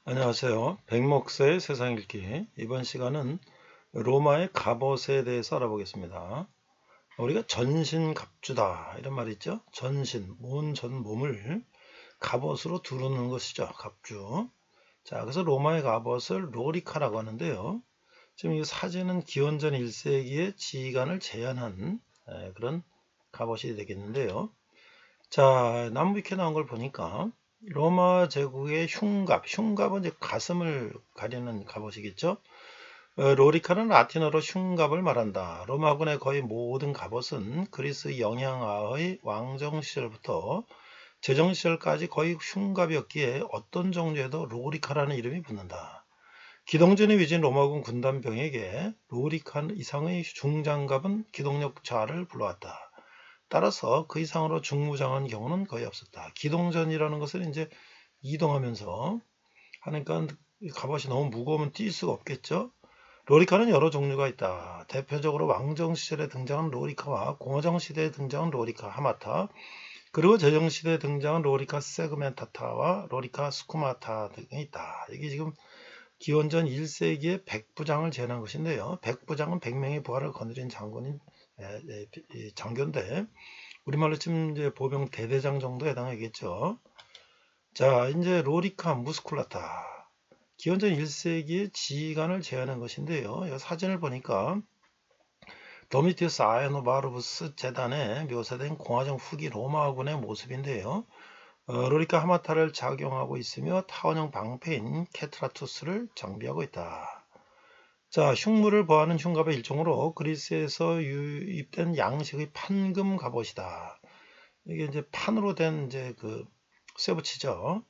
안녕하세요. 백목사의 세상 읽기. 이번 시간은 로마의 갑옷에 대해서 알아보겠습니다. 우리가 전신갑주다 이런 말이 있죠. 전신, 전 몸을 갑옷으로 두르는 것이죠. 갑주. 자, 그래서 로마의 갑옷을 로리카라고 하는데요. 지금 이 사진은 기원전 1세기의 지휘관을 제한한 그런 갑옷이 되겠는데요. 자, 남북에 나온 걸 보니까 로마 제국의 흉갑은 이제 가슴을 가리는 갑옷이겠죠. 로리카는 라틴어로 흉갑을 말한다. 로마군의 거의 모든 갑옷은 그리스 영향하의 왕정 시절부터 제정 시절까지 거의 흉갑이었기에 어떤 종류에도 로리카라는 이름이 붙는다. 기동전에 위진 로마군 군단병에게 로리카 이상의 중장갑은 기동력 저하를 불러왔다. 따라서 그 이상으로 중무장한 경우는 거의 없었다. 기동전이라는 것은 이제 이동하면서 하니까 갑옷이 너무 무거우면 뛸 수가 없겠죠. 로리카는 여러 종류가 있다. 대표적으로 왕정 시절에 등장한 로리카와 공화정 시대에 등장한 로리카 하마타, 그리고 제정 시대에 등장한 로리카 세그멘타타와 로리카 스쿠마타 등이 있다. 이게 지금 기원전 1세기의 백부장을 재현한 것인데요. 백부장은 100명의 부하를 거느린 장군인 장교인데 우리말로 치면 이제 보병 대대장 정도 해당하겠죠. 자, 이제 로리카 무스쿨라타. 기원전 1세기의 지휘관을 제안한 것인데요. 이 사진을 보니까 도미티우스 아에노바르부스 재단에 묘사된 공화정 후기 로마군의 모습인데요. 로리카 하마타를 작용하고 있으며 타원형 방패인 케트라투스를 장비하고 있다. 자, 흉물을 보하는 흉갑의 일종으로 그리스에서 유입된 양식의 판금 갑옷이다. 이게 이제 판으로 된 이제 그 쇠붙이죠.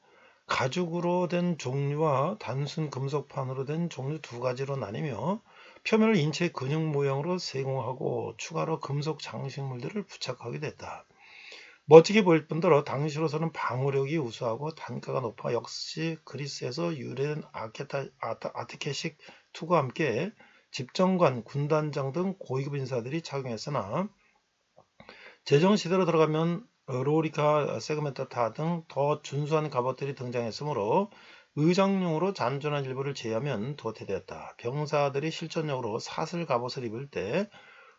가죽으로 된 종류와 단순 금속판으로 된 종류 두 가지로 나뉘며 표면을 인체 근육 모양으로 세공하고 추가로 금속 장식물들을 부착하게 됐다. 멋지게 보일 뿐더러 당시로서는 방어력이 우수하고 단가가 높아 역시 그리스에서 유래된 아티케식 투구와 함께 집정관, 군단장 등 고위급 인사들이 착용했으나 제정시대로 들어가면 로리카, 세그멘타타 등 더 준수한 갑옷들이 등장했으므로 의정용으로 잔존한 일부를 제외하면 도태되었다. 병사들이 실전용으로 사슬 갑옷을 입을 때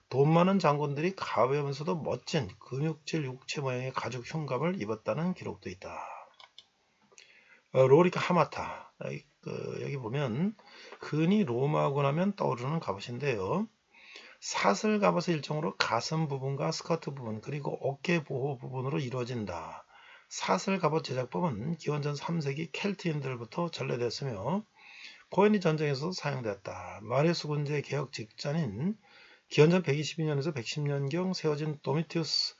돈 많은 장군들이 가벼우면서도 멋진 근육질 육체 모양의 가죽 흉갑을 입었다는 기록도 있다. 로리카 하마타. 여기 보면 흔히 로마군 하면 떠오르는 갑옷인데요. 사슬 갑옷의 일종으로 가슴 부분과 스커트 부분 그리고 어깨 보호 부분으로 이루어진다. 사슬 갑옷 제작법은 기원전 3세기 켈트인들부터 전래됐으며 포에니 전쟁에서 사용되었다. 마리우스 군주의 개혁 직전인 기원전 122년에서 110년경 세워진 도미티우스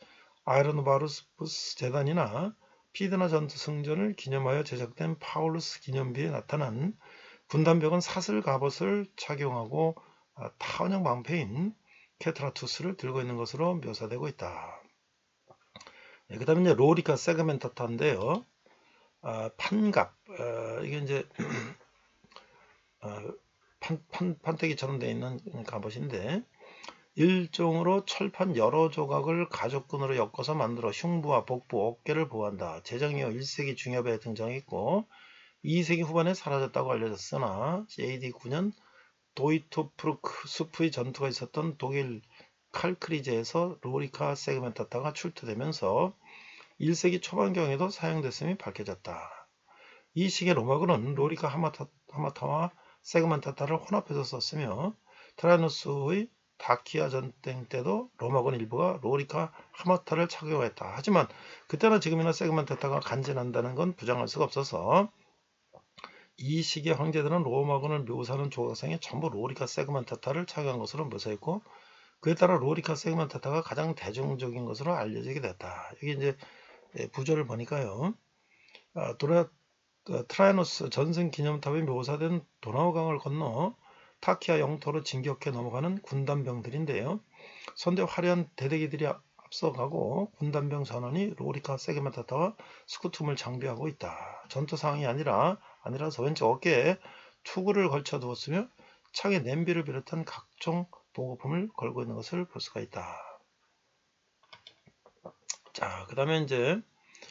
아이로노바루스 재단이나 피드나 전투 승전을 기념하여 제작된 파울루스 기념비에 나타난 군단병은 사슬 갑옷을 착용하고 타원형 방패인 케트라투스를 들고 있는 것으로 묘사되고 있다. 네, 그 다음에 이제 로리카 세그멘타타인데요. 판갑, 이게 이제 판때기처럼 되어 있는 갑옷인데 일종으로 철판 여러 조각을 가죽끈으로 엮어서 만들어 흉부와 복부, 어깨를 보호한다. 제정 이후 1세기 중엽에 등장했고 2세기 후반에 사라졌다고 알려졌으나 AD 9년 도이토프루크 수프의 전투가 있었던 독일 칼크리제에서 로리카 세그멘타타가 출토되면서 1세기 초반경에도 사용됐음이 밝혀졌다. 이 시기의 로마군은 로리카 하마타와 세그멘타타를 혼합해서 썼으며 트라이누스의 다키아 전쟁 때도 로마군 일부가 로리카 하마타를 착용했다. 하지만 그때나 지금이나 세그멘타타가 간지난다는 건 부정할 수가 없어서 이 시기의 황제들은 로마군을 묘사하는 조각상에 전부 로리카 세그멘타타를 착용한 것으로 묘사했고 그에 따라 로리카 세그멘타타가 가장 대중적인 것으로 알려지게 됐다. 여기 이제 부조를 보니까요. 트라이노스 전승 기념탑에 묘사된 도나우강을 건너 타키아 영토로 진격해 넘어가는 군단병들인데요. 선대 화려한 대대기들이 앞서가고 군단병 전원이 로리카 세그멘타타와 스쿠툼을 장비하고 있다. 전투 상황이 아니라서 왼쪽 어깨에 투구를 걸쳐 두었으며 창에 냄비를 비롯한 각종 보급품을 걸고 있는 것을 볼 수가 있다. 자, 그 다음에 이제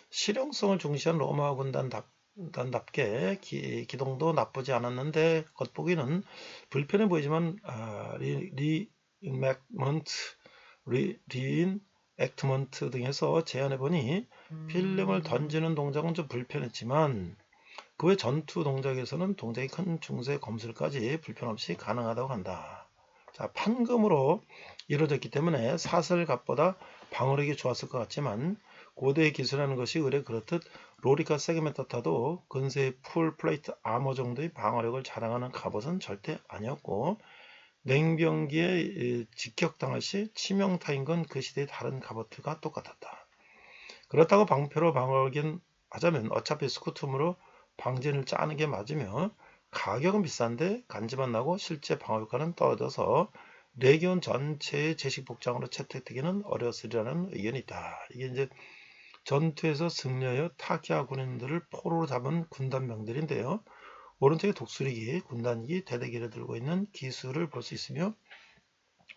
실용성을 중시한 로마 군단 단답게 기동도 나쁘지 않았는데 겉보기는 불편해 보이지만 리인액트먼트 등에서 제안해보니 필름을 던지는 동작은 좀 불편했지만 그 외 전투 동작에서는 동작이 큰 중세 검술까지 불편 없이 가능하다고 한다. 자, 판금으로 이루어졌기 때문에 사슬갑보다 방어력이 좋았을 것 같지만 고대의 기술이라는 것이 의뢰 그렇듯 로리카 세그멘타타도 근세의 풀 플레이트 아머 정도의 방어력을 자랑하는 갑옷은 절대 아니었고 냉병기에 직격당할 시 치명타인 건 그 시대의 다른 갑옷들과 똑같았다. 그렇다고 방패로 방어하긴 하자면 어차피 스쿠툼으로 방진을 짜는 게 맞으며 가격은 비싼데 간지만 나고 실제 방어효과는 떨어져서 레기온 전체의 제식 복장으로 채택되기는 어려웠으리라는 의견이 있다. 이게 이제 전투에서 승리하여 타키아 군인들을 포로로 잡은 군단병들인데요. 오른쪽에 독수리기, 군단기, 대대기를 들고 있는 기술을 볼 수 있으며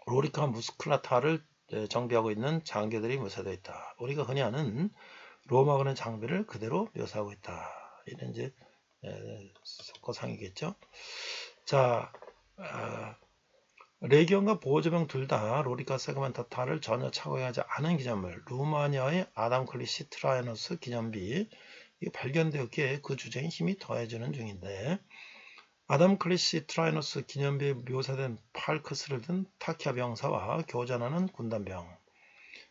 로리카 무스클라타를 정비하고 있는 장교들이 묘사되어 있다. 우리가 흔히 아는 로마군의 장비를 그대로 묘사하고 있다. 이런 이제 석고상이겠죠. 자, 레기온과 보호조병 둘 다 로리카 세그멘타타를 전혀 착용하지 않은 기념물 루마니아의 아담 클리시 트라이너스 기념비 발견되었기에 그 주장에 힘이 더해지는 중인데 아담 클리시 트라이너스 기념비에 묘사된 팔크스를 든 타키아 병사와 교전하는 군단병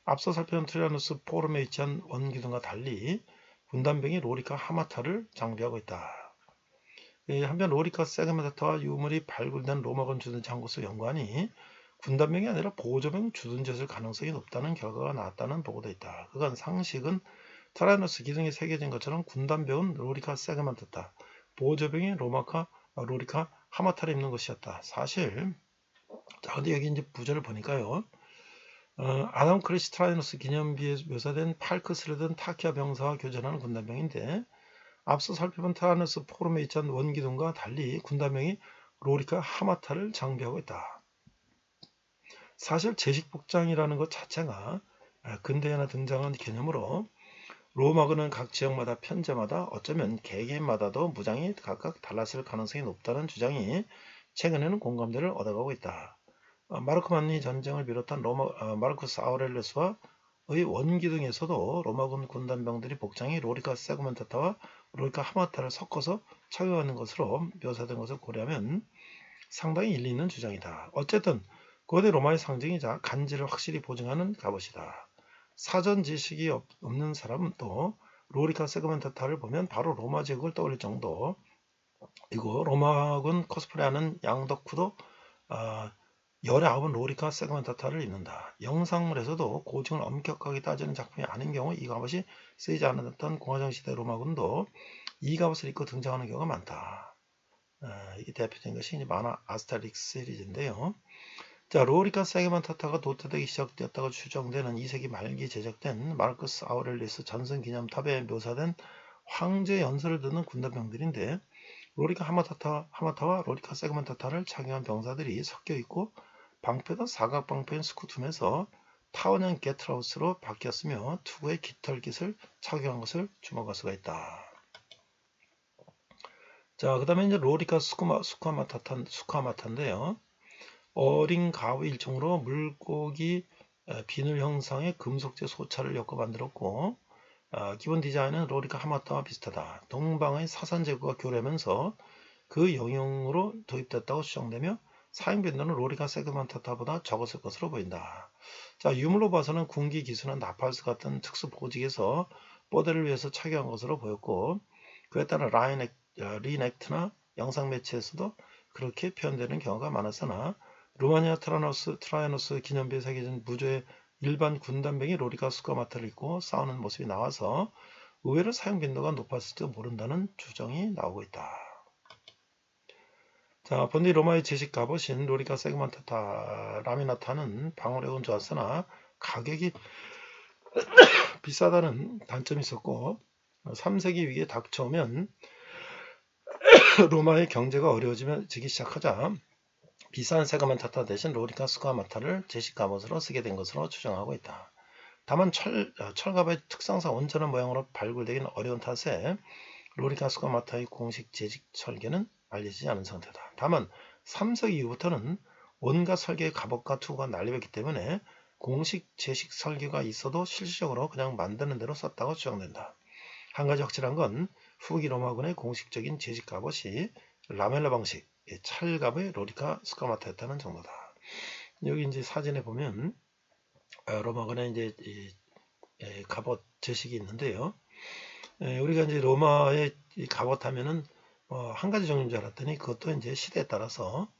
앞서 살펴본 트라이너스 포럼에 위치한 원기둥과 달리 군단병이 로리카 하마타를 장비하고 있다. 한편 로리카 세그멘타타와 유물이 발굴된 로마군 주둔 장고수 연구하니 군단병이 아니라 보조병 주둔지였을 가능성이 높다는 결과가 나왔다는 보고도 있다. 그간 상식은 타라노스 기둥이 새겨진 것처럼 군단병은 로리카 세그멘타타, 보조병이 로리카 하마타를 입는 것이었다. 사실 자 근데 여기 이제 부절을 보니까요. 아담 크리스트라이노스 기념비에 묘사된 팔크스를 든 타키아 병사와 교전하는 군단병인데 앞서 살펴본 타라노스 포럼에 위치한 원기둥과 달리 군단병이 로리카 하마타를 장비하고 있다. 사실 제식복장이라는 것 자체가 근대에나 등장한 개념으로 로마군은 각 지역마다 편제마다 어쩌면 개개인마다도 무장이 각각 달랐을 가능성이 높다는 주장이 최근에는 공감대를 얻어가고 있다. 마르크 만니 전쟁을 비롯한 마르쿠스 아우렐리우스와 의 원기둥에서도 로마군 군단병들이 복장이 로리카 세그멘타타와 로리카 하마타를 섞어서 착용하는 것으로 묘사된 것을 고려하면 상당히 일리 있는 주장이다. 어쨌든 고대 로마의 상징이자 간지를 확실히 보증하는 갑옷이다. 사전 지식이 없는 사람은 또 로리카 세그멘타타를 보면 바로 로마 제국을 떠올릴 정도 이고 로마군 코스프레하는 양덕후도 19은 로리카 세그멘타타를 입는다. 영상물에서도 고증을 엄격하게 따지는 작품이 아닌 경우 이 갑옷이 쓰이지 않았던 공화정시대 로마군도 이 갑옷을 입고 등장하는 경우가 많다. 이게 대표적인 것이 이제 만화 아스테릭스 시리즈인데요. 자, 로리카 세그멘타타가 도태되기 시작되었다고 추정되는 2세기 말기 제작된 마르쿠스 아우렐리우스 전승기념탑에 묘사된 황제 연설을 듣는 군단병들인데 로리카 하마타와 로리카 세그멘타타를 착용한 병사들이 섞여 있고 방패도 사각방패인 스쿠툼에서 타원형 게트라우스로 바뀌었으며 투구의 깃털깃을 착용한 것을 주목할 수가 있다. 자, 그 다음에 이제 로리카 수카마타인데요. 어린 가위 일종으로 물고기 비늘 형상의 금속재 소차를 엮어 만들었고 기본 디자인은 로리카 하마타와 비슷하다. 동방의 사산 제국과 교류하면서 그 영역으로 도입됐다고 추정되며 사용 빈도는 로리카 세그멘타타보다 적었을 것으로 보인다. 자, 유물로 봐서는 군기 기수나 나팔스 같은 특수 보직에서 뽀대를 위해서 착용한 것으로 보였고 그에 따라 리넥트나 영상 매체에서도 그렇게 표현되는 경우가 많았으나 루마니아 트라이노스 기념비에 새겨진 무조의 일반 군단병이 로리카 수카마타를 입고 싸우는 모습이 나와서 의외로 사용 빈도가 높았을지도 모른다는 추정이 나오고 있다. 자, 본디 로마의 제식 갑옷인 로리카 세그멘타타 라미나타는 방어력은 좋았으나 가격이 비싸다는 단점이 있었고 3세기 위기에 닥쳐오면 로마의 경제가 어려워지기 시작하자 비싼 세그멘타타 대신 로리카 수카마타를 제식 갑옷으로 쓰게 된 것으로 추정하고 있다. 다만 철갑의 특성상 온전한 모양으로 발굴되기는 어려운 탓에 로리카 스카마타의 공식 재직 설계는 알려지지 않은 상태다. 다만 3세기 이후부터는 온갖 설계의 갑옷과 투구가 난립했기 때문에 공식 제식 설계가 있어도 실질적으로 그냥 만드는 대로 썼다고 주장된다. 한 가지 확실한 건 후기 로마군의 공식적인 재직 갑옷이 라멜라 방식, 찰갑의 로리카 스카마타였다는 정도다. 여기 이제 사진에 보면 로마군의 이제 갑옷 제식이 있는데요. 우리가 이제 로마의 갑옷 하면은 한 가지 종류인 줄 알았더니 그것도 이제 시대에 따라서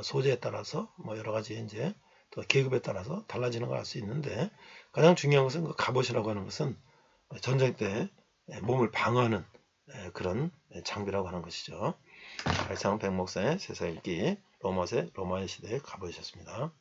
소재에 따라서 뭐 여러 가지 이제 또 계급에 따라서 달라지는 걸 알 수 있는데 가장 중요한 것은 그 갑옷이라고 하는 것은 전쟁 때 몸을 방어하는 그런 장비라고 하는 것이죠. 이상 백목사의 세상 읽기 로마의 시대의 갑옷이었습니다.